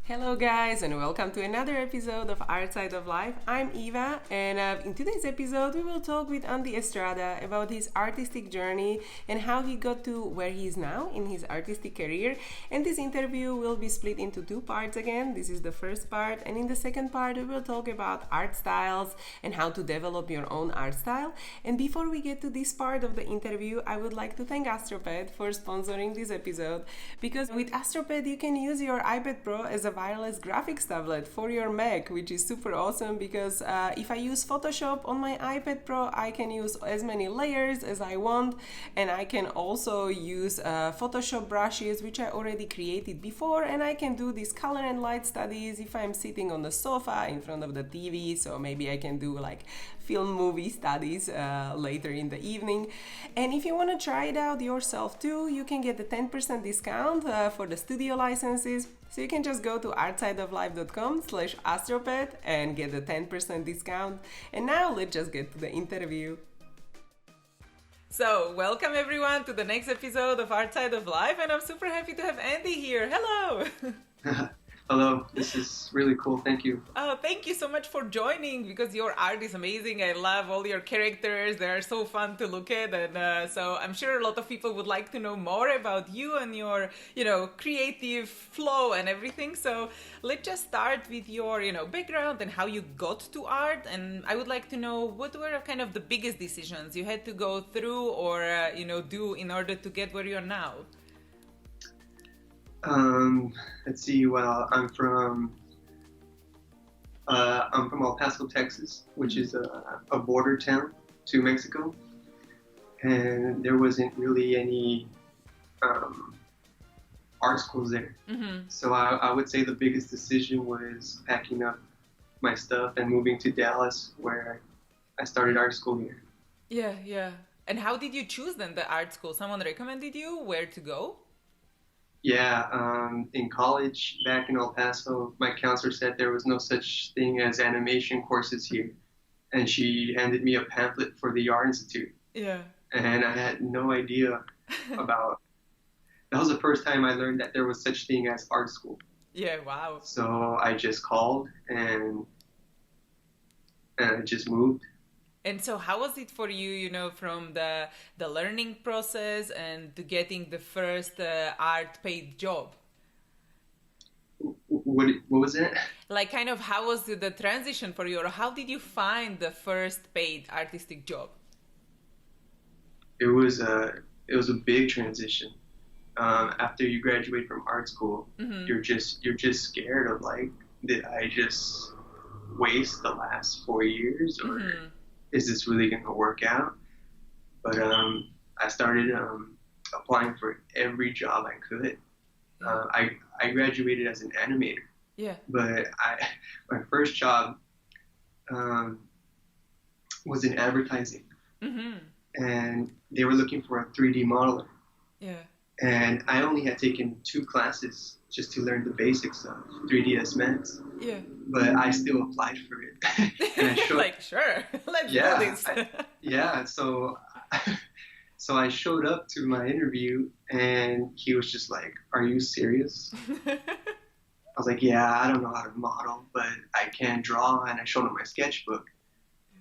Hello guys and welcome to another episode of Outside of Life. I'm Eva and in today's episode we will talk with Andy Estrada about his artistic journey and how he got to where he is now in his artistic career. And this interview will be split into two parts again. This is the first part, and in the second part we will talk about art styles and how to develop your own art style. And before we get to this part of the interview, I would like to thank Astropad for sponsoring this episode, because with Astropad you can use your iPad Pro as a wireless graphics tablet for your Mac, which is super awesome because if I use Photoshop on my iPad Pro, I can use as many layers as I want, and I can also use Photoshop brushes which I already created before, and I can do these color and light studies if I'm sitting on the sofa in front of the TV, so maybe I can do like film movie studies later in the evening. And if you want to try it out yourself too, you can get the 10% discount for the studio licenses. So you can just go to artsideoflife.com/astropad and get the 10% discount. And now let's just get to the interview. So welcome everyone to the next episode of Outside of Life, and I'm super happy to have Andy here. Hello! Hello, this is really cool. Thank you. Oh, thank you so much for joining, because your art is amazing. I love all your characters. They are so fun to look at. And so I'm sure a lot of people would like to know more about you and your, creative flow and everything. So let's just start with your, background and how you got to art. And I would like to know what were kind of the biggest decisions you had to go through or, do in order to get where you are now. Let's see. Well, I'm from El Paso, Texas, which is a border town to Mexico, and there wasn't really any art schools there. Mm-hmm. So I would say the biggest decision was packing up my stuff and moving to Dallas, where I started art school here. Yeah. And how did you choose then the art school? Someone recommended you where to go? Yeah, in college back in El Paso, my counselor said there was no such thing as animation courses here. And she handed me a pamphlet for the Art Institute. Yeah. And I had no idea about, that was the first time I learned that there was such thing as art school. Yeah, wow. So I just called and I just moved. And so how was it for you, from the learning process and to getting the first art paid job? What was it? Like kind of how was the transition for you, or how did you find the first paid artistic job? It was a big transition. After you graduate from art school, mm-hmm. you're just scared of like, did I just waste the last 4 years, or mm-hmm. is this really going to work out? But I started applying for every job I could. I graduated as an animator. Yeah. But my first job was in advertising. Mm-hmm. And they were looking for a 3D modeler. Yeah. And I only had taken 2 classes just to learn the basics of 3ds Max. Yeah. But I still applied for it. And I showed, like, sure, let's do this. So I showed up to my interview, and he was just like, "Are you serious?" I was like, "Yeah, I don't know how to model, but I can draw." And I showed him my sketchbook,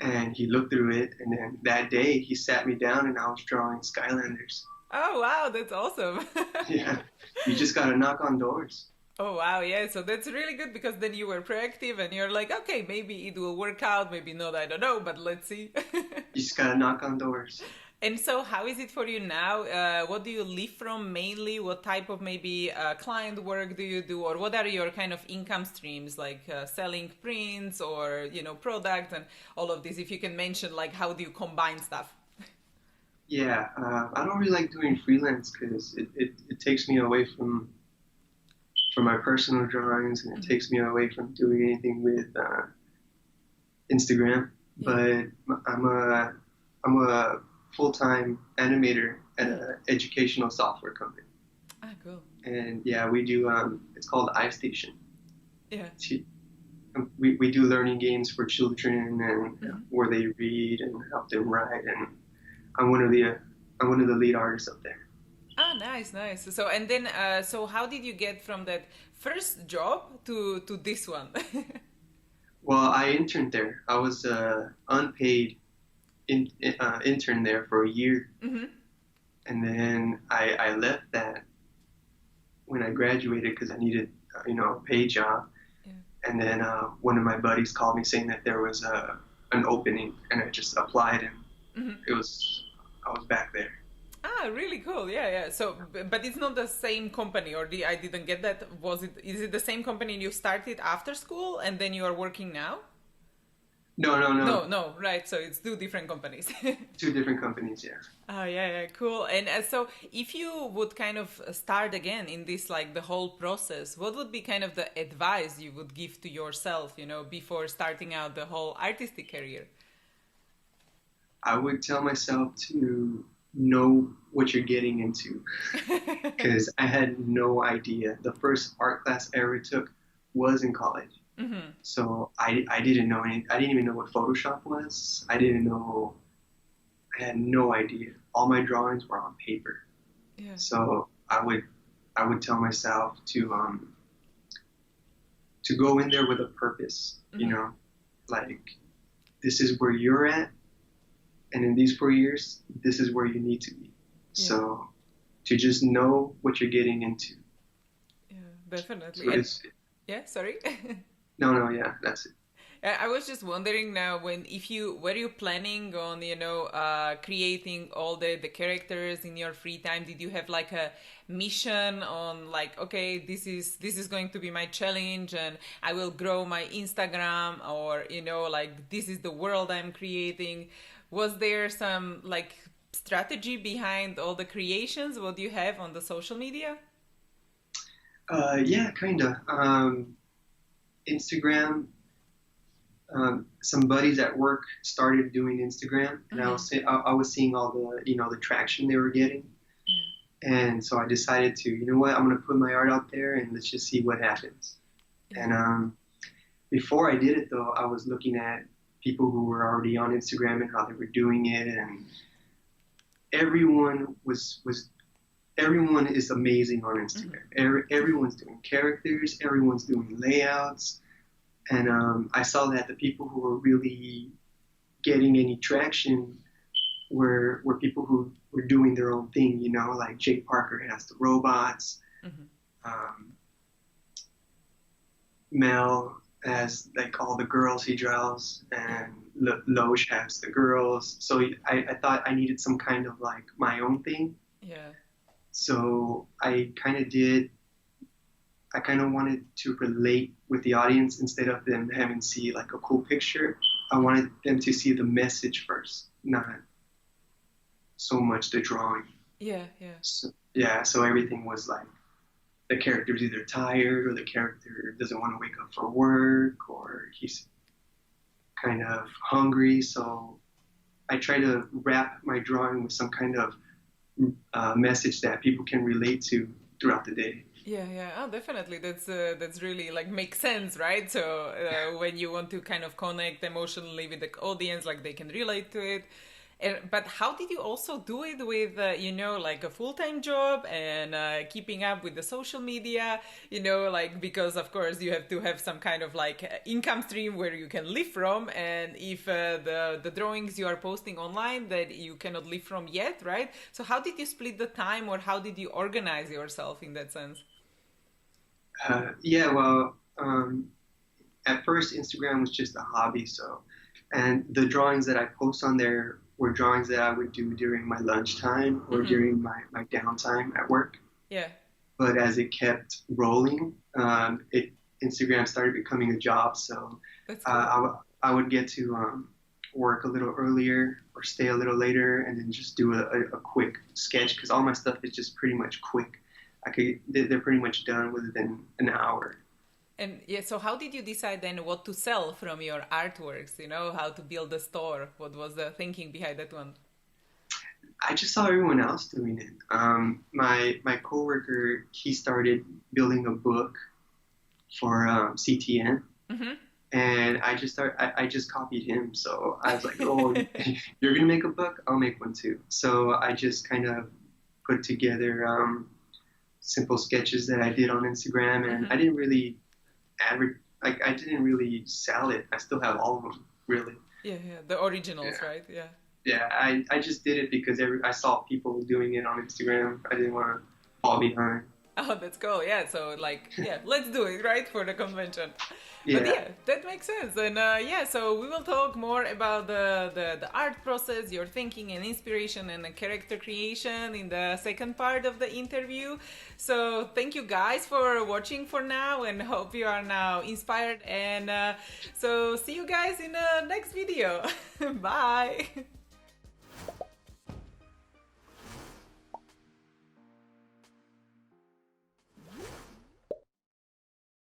and he looked through it. And then that day, he sat me down, and I was drawing Skylanders. Oh wow, that's awesome. Yeah, you just gotta knock on doors. Oh wow, yeah, so that's really good, because then you were proactive and you're like, okay, maybe it will work out, maybe not, I don't know, but let's see. You just gotta knock on doors. And so how is it for you now? What do you live from mainly? What type of maybe client work do you do? Or what are your kind of income streams, like selling prints or, product and all of this? If you can mention, like, how do you combine stuff? Yeah, I don't really like doing freelance because it takes me away from my personal drawings, and it takes me away from doing anything with Instagram. Yeah. But I'm a full-time animator at an educational software company. Ah, cool. And yeah, we do. It's called iStation. Yeah. We do learning games for children, and where they read and help them write. And I'm one of the lead artists up there. Ah, Ah, nice, nice. So, and then, so how did you get from that first job to this one? Well, I interned there. I was unpaid intern there for a year, Hmm. and then I left that when I graduated because I needed a paid job. Yeah. And then one of my buddies called me saying that there was an opening, and I just applied, and Hmm. it was I was back there. Ah, really cool. Yeah, yeah. So, but it's not the same company, or I didn't get that. Is it the same company you started after school and then you are working now? No, no, No, no. no, right. So it's two different companies. Two different companies, yeah. Oh, yeah, yeah, cool. And so if you would kind of start again in this, like the whole process, what would be kind of the advice you would give to yourself, before starting out the whole artistic career? I would tell myself to know what you're getting into because I had no idea. The first art class I ever took was in college. Hmm. So I didn't know I didn't even know what Photoshop was. I had no idea. All my drawings were on paper. Yeah. So I would tell myself to go in there with a purpose, Hmm. like this is where you're at, and in these 4 years, this is where you need to be. Yeah. So to just know what you're getting into. Yeah, definitely. So And it's yeah, sorry. no, yeah, that's it. I was just wondering now, were you planning on, creating all the characters in your free time? Did you have like a mission on like, okay, this is going to be my challenge and I will grow my Instagram, or, like this is the world I'm creating? Was there some like strategy behind all the creations? What do you have on the social media? Yeah, kind of. Instagram. Some buddies at work started doing Instagram, and Mm-hmm. I was seeing all the the traction they were getting, and so I decided to I'm gonna put my art out there and let's just see what happens. Yeah. And before I did it though, I was looking at people who were already on Instagram and how they were doing it, and everyone everyone is amazing on Instagram. Everyone's doing characters, everyone's doing layouts. And I saw that the people who were really getting any traction were people who were doing their own thing, like Jake Parker has the robots, Mm-hmm. um, Mel has like all the girls he draws, and Loesch has the girls. So I thought I needed some kind of like my own thing. Yeah. So I kind of wanted to relate with the audience instead of them having see like a cool picture. I wanted them to see the message first, not so much the drawing. Yeah, yeah. So, yeah, so everything was like the character's either tired or the character doesn't want to wake up for work or he's kind of hungry. So I try to wrap my drawing with some kind of message that people can relate to throughout the day. Yeah, yeah. Oh, definitely. That's really like makes sense, right? So when you want to kind of connect emotionally with the audience, like they can relate to it. But how did you also do it with like a full-time job and keeping up with the social media? Like because of course you have to have some kind of like income stream where you can live from, and if the drawings you are posting online that you cannot live from yet, right? So how did you split the time, or how did you organize yourself in that sense? Yeah, well, at first Instagram was just a hobby, and the drawings that I post on there were drawings that I would do during my lunchtime or Mm-hmm. during my downtime at work. Yeah. But as it kept rolling, Instagram started becoming a job, so That's cool. I would get to work a little earlier or stay a little later, and then just do a quick sketch because all my stuff is just pretty much quick. They're pretty much done within an hour. And yeah, so how did you decide then what to sell from your artworks? How to build a store? What was the thinking behind that one? I just saw everyone else doing it. My coworker, he started building a book for CTN, Mm-hmm. and I just copied him. So I was like, oh, you're gonna make a book? I'll make one too. So I just kind of put together simple sketches that I did on Instagram, and I didn't really I didn't really sell it. I still have all of them, really. Yeah, the originals, right? Yeah. Yeah, I just did it because I saw people doing it on Instagram. I didn't want to fall behind. Oh, that's cool. Yeah, so like, yeah, let's do it, right, for the convention. Yeah. But yeah, that makes sense. And yeah, so we will talk more about the art process, your thinking and inspiration and character creation in the second part of the interview. So thank you guys for watching for now, and hope you are now inspired. And so see you guys in the next video. Bye.